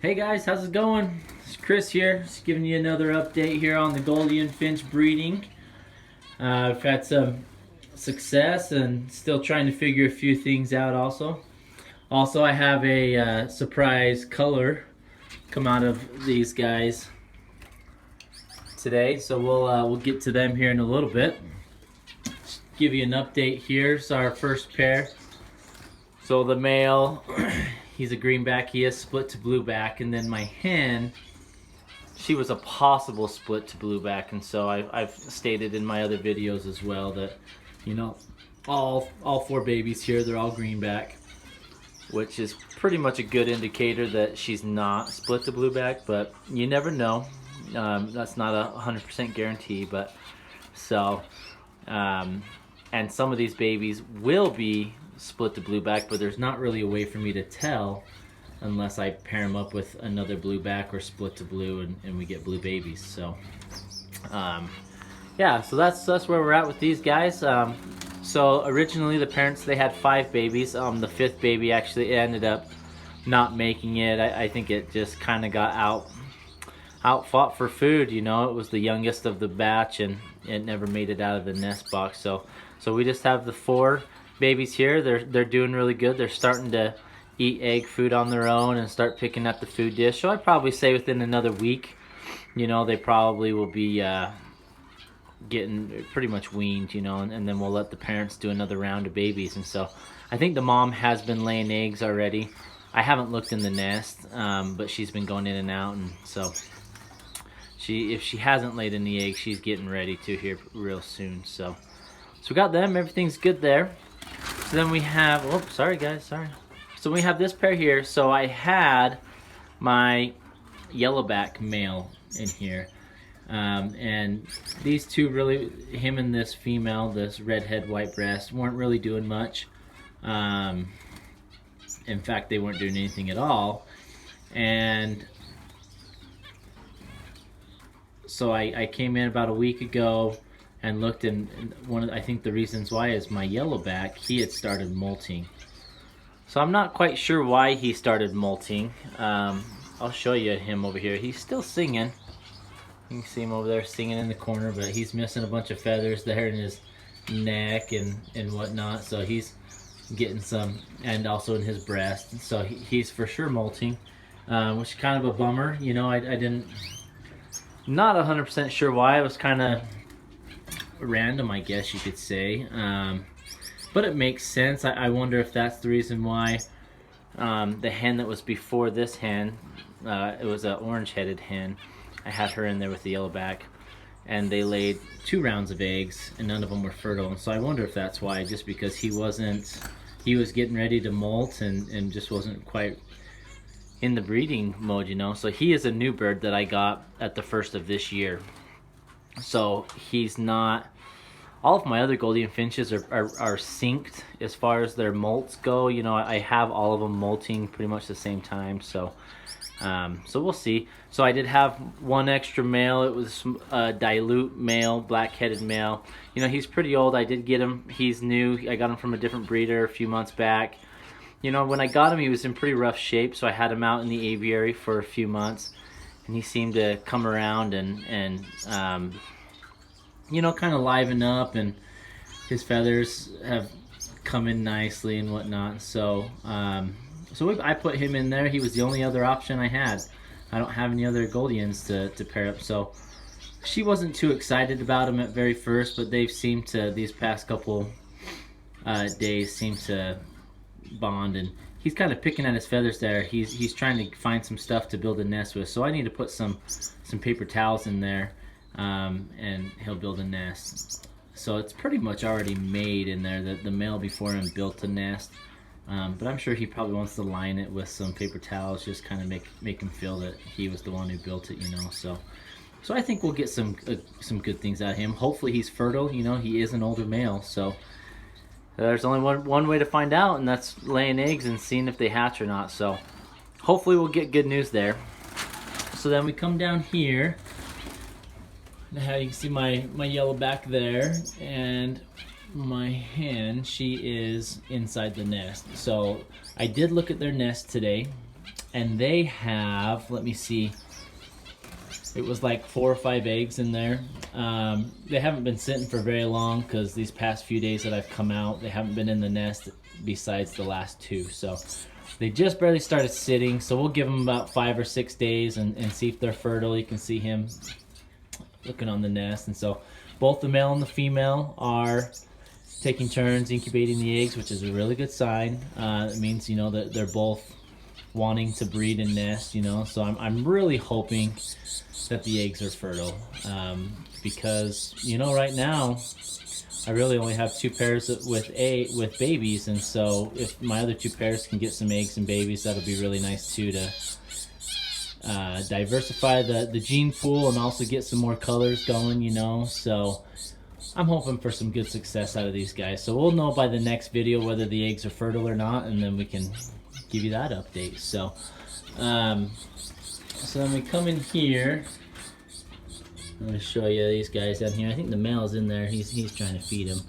Hey guys, how's it going? It's Chris here, just giving you another update here on the Gouldian Finch breeding. I've had some success and still trying to figure a few things out also. Also, I have a surprise color come out of these guys today, so we'll get to them here in a little bit. Just give you an update here. It's our first pair. So the male, he's a greenback. He is split to blueback, and then my hen, she was a possible split to blueback, and so I've stated in my other videos as well that, you know, all four babies here, they're all greenback, which is pretty much a good indicator that she's not split to blueback, but you never know. That's not a 100% guarantee, but so, and some of these babies will be split to blueback, but there's not really a way for me to tell unless I pair them up with another blueback or split to blue and we get blue babies. So yeah, so that's where we're at with these guys. So originally the parents, they had 5 babies. The 5th baby actually ended up not making it. I think it just kind of got out fought for food, you know. It was the youngest of the batch and it never made it out of the nest box. So we just have the 4 babies here. They're doing really good. They're starting to eat egg food on their own and start picking up the food dish. So I'd probably say within another week, you know, they probably will be getting pretty much weaned, you know, and then we'll let the parents do another round of babies. And so I think the mom has been laying eggs already. I haven't looked in the nest, but she's been going in and out, and so if she hasn't laid any eggs, she's getting ready to here real soon. So we got them. Everything's good there. So then we have, oh, sorry guys, sorry. So we have this pair here. So I had my yellowback male in here. And these two really, him and this female, this redhead white breast, weren't really doing much. In fact, they weren't doing anything at all. And so I came in about a week ago and looked, and I think the reasons why is my yellowback, he had started molting. So I'm not quite sure why he started molting. I'll show you him over here. He's still singing. You can see him over there singing in the corner, but he's missing a bunch of feathers there in his neck and whatnot. So he's getting some, and also in his breast. So he's for sure molting, which is kind of a bummer. You know, I didn't, not 100% sure why. It was kind of random, I guess you could say, but it makes sense. I wonder if that's the reason why the hen that was before this hen, it was an orange-headed hen. I had her in there with the yellowback, and they laid 2 rounds of eggs, and none of them were fertile. And so I wonder if that's why, just because he was getting ready to molt and just wasn't quite in the breeding mode, you know. So he is a new bird that I got at the first of this year. So he's not, all of my other Goldian finches are synced as far as their molts go. You know, I have all of them molting pretty much the same time. So we'll see. So I did have one extra male. It was a dilute male, black-headed male. You know, he's pretty old. I did get him. He's new. I got him from a different breeder a few months back. You know, when I got him, he was in pretty rough shape, so I had him out in the aviary for a few months. And he seemed to come around and you know, kind of liven up, and his feathers have come in nicely and whatnot. So I put him in there. He was the only other option I had. I don't have any other Goldians to pair up. So she wasn't too excited about him at very first, but they've seemed to, these past couple days, seem to bond, and he's kind of picking at his feathers there. He's trying to find some stuff to build a nest with. So I need to put some paper towels in there, and he'll build a nest. So it's pretty much already made in there. The male before him built a nest, but I'm sure he probably wants to line it with some paper towels, just kind of make him feel that he was the one who built it, you know. So I think we'll get some good things out of him. Hopefully he's fertile. You know, he is an older male, so there's only one way to find out, and that's laying eggs and seeing if they hatch or not. So hopefully we'll get good news there. So then we come down here. Now you can see my yellowback there, and my hen, she is inside the nest. So I did look at their nest today, And they have, let me see, it was like 4 or 5 eggs in there. They haven't been sitting for very long because these past few days that I've come out, they haven't been in the nest besides the last 2. So they just barely started sitting. So we'll give them about 5 or 6 days and see if they're fertile. You can see him looking on the nest. And so both the male and the female are taking turns incubating the eggs, which is a really good sign. It means, you know, that they're both wanting to breed and nest, you know. So I'm really hoping that the eggs are fertile, because, you know, right now I really only have 2 pairs with babies, and so if my other 2 pairs can get some eggs and babies, that'll be really nice too, to diversify the gene pool and also get some more colors going, you know. So I'm hoping for some good success out of these guys. So we'll know by the next video whether the eggs are fertile or not, and then we can give you that update. So so then we come in here. I'm going to show you these guys down here. I think the male's in there. He's trying to feed him.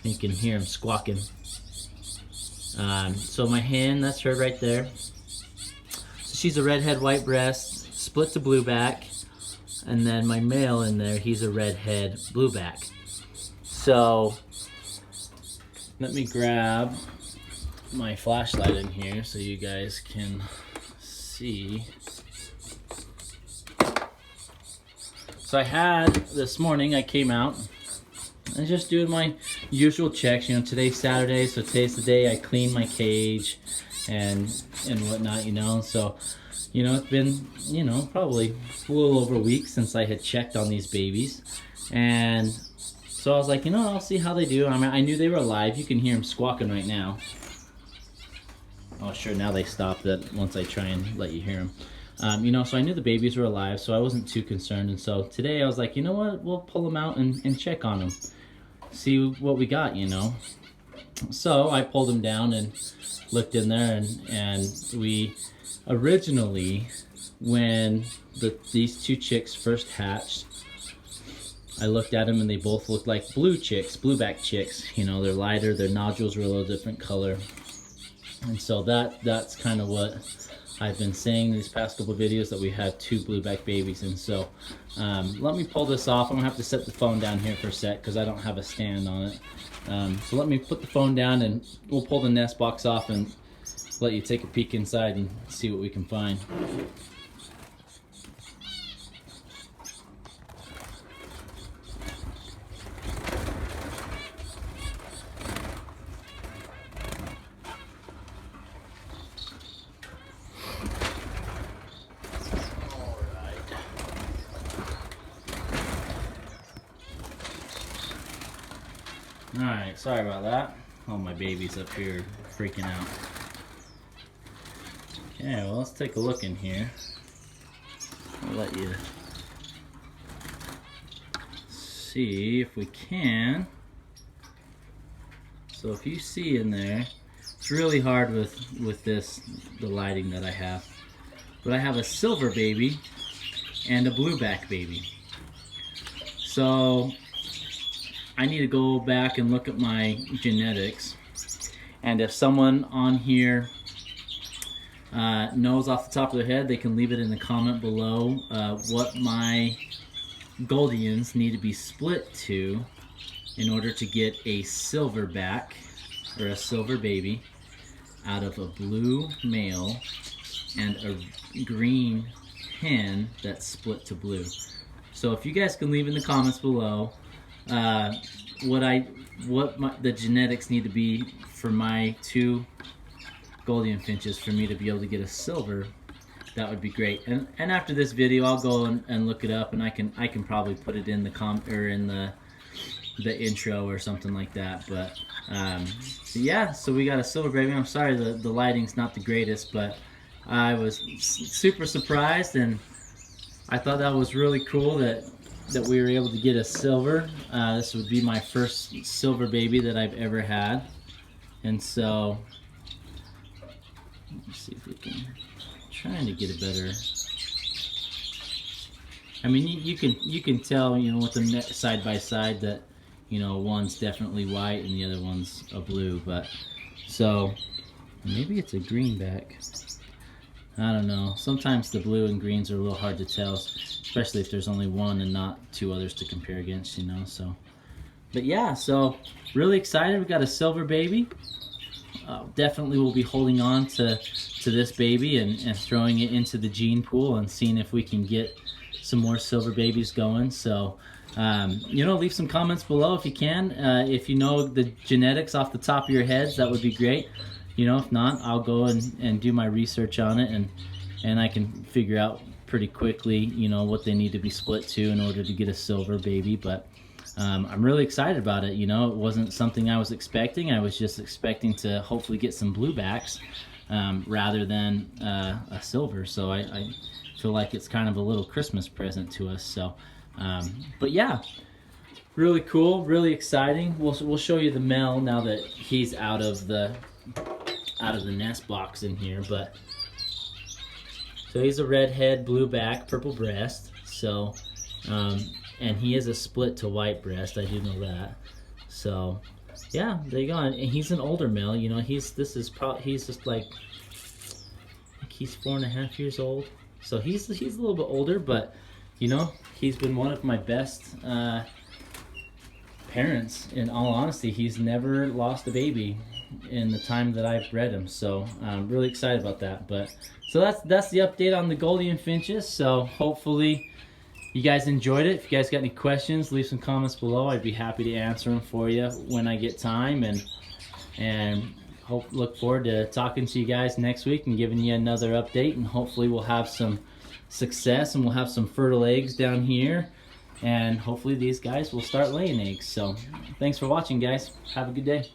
You can hear him squawking. So my hen, that's her right there. So she's a redhead white breast, split to blueback. And then my male in there, he's a redhead blueback. So let me grab my flashlight in here so you guys can see. So I had, this morning I came out and just doing my usual checks. You know, today's Saturday, so today's the day I clean my cage and whatnot, you know. So, you know, it's been, you know, probably a little over a week since I had checked on these babies. And so I was like, you know, I'll see how they do. I mean, I knew they were alive. You can hear them squawking right now. Oh, sure, now they stopped that once I try and let you hear them. You know, so I knew the babies were alive, so I wasn't too concerned. And so today I was like, you know what, we'll pull them out and check on them, see what we got, you know. So I pulled them down and looked in there, and we originally, when these 2 chicks first hatched, I looked at them and they both looked like blue chicks, blueback chicks. You know, they're lighter, their nodules were a little different color. And so that's kind of what I've been saying these past couple videos, that we had 2 blueback babies. And so let me pull this off. I'm gonna have to set the phone down here for a sec because I don't have a stand on it. So let me put the phone down and we'll pull the nest box off and let you take a peek inside and see what we can find. Alright, sorry about that. All my babies up here freaking out. Okay, well, let's take a look in here. I'll let you see if we can. So if you see in there, it's really hard with the lighting that I have. But I have a silver baby and a blueback baby. So I need to go back and look at my genetics, and if someone on here knows off the top of their head, they can leave it in the comment below what my Goldians need to be split to in order to get a silver back or a silver baby out of a blue male and a green hen that's split to blue. So if you guys can leave in the comments below what the genetics need to be for my 2 Gouldian finches for me to be able to get a silver, that would be great. And after this video, I'll go and look it up, and I can probably put it in the intro or something like that. But yeah, so we got a silver baby. I'm sorry the lighting's not the greatest, but I was super surprised, and I thought that was really cool that we were able to get a silver. This would be my first silver baby that I've ever had, and so let's see if we can, trying to get a better. I mean, you can tell, you know, with them side by side that, you know, one's definitely white and the other one's a blue. But so maybe it's a greenback. I don't know. Sometimes the blue and greens are a little hard to tell, especially if there's only one and not two others to compare against, you know. So, but yeah, so really excited. We got a silver baby. Definitely will be holding on to this baby and throwing it into the gene pool and seeing if we can get some more silver babies going. So, you know, leave some comments below if you can. If you know the genetics off the top of your heads, that would be great. You know, if not, I'll go and do my research on it, and I can figure out pretty quickly, you know, what they need to be split to in order to get a silver baby. But I'm really excited about it. You know, it wasn't something I was expecting. I was just expecting to hopefully get some bluebacks rather than a silver. So I feel like it's kind of a little Christmas present to us. So, but yeah. Really cool, really exciting. We'll show you the male now that he's out of the nest box in here. But so he's a redhead, blue back, purple breast. So, and he is a split to white breast. I do know that. So, yeah, there you go. And he's an older male. You know, he's just like, I think he's 4.5 years old. So he's a little bit older, but you know, he's been one of my best parents. In all honesty, he's never lost a baby in the time that I've bred him. So I'm really excited about that. But so that's the update on the Gouldian finches. So hopefully you guys enjoyed it. If you guys got any questions, leave some comments below. I'd be happy to answer them for you when I get time, and look forward to talking to you guys next week and giving you another update, and hopefully we'll have some success and we'll have some fertile eggs down here, and hopefully these guys will start laying eggs. So thanks for watching, guys. Have a good day.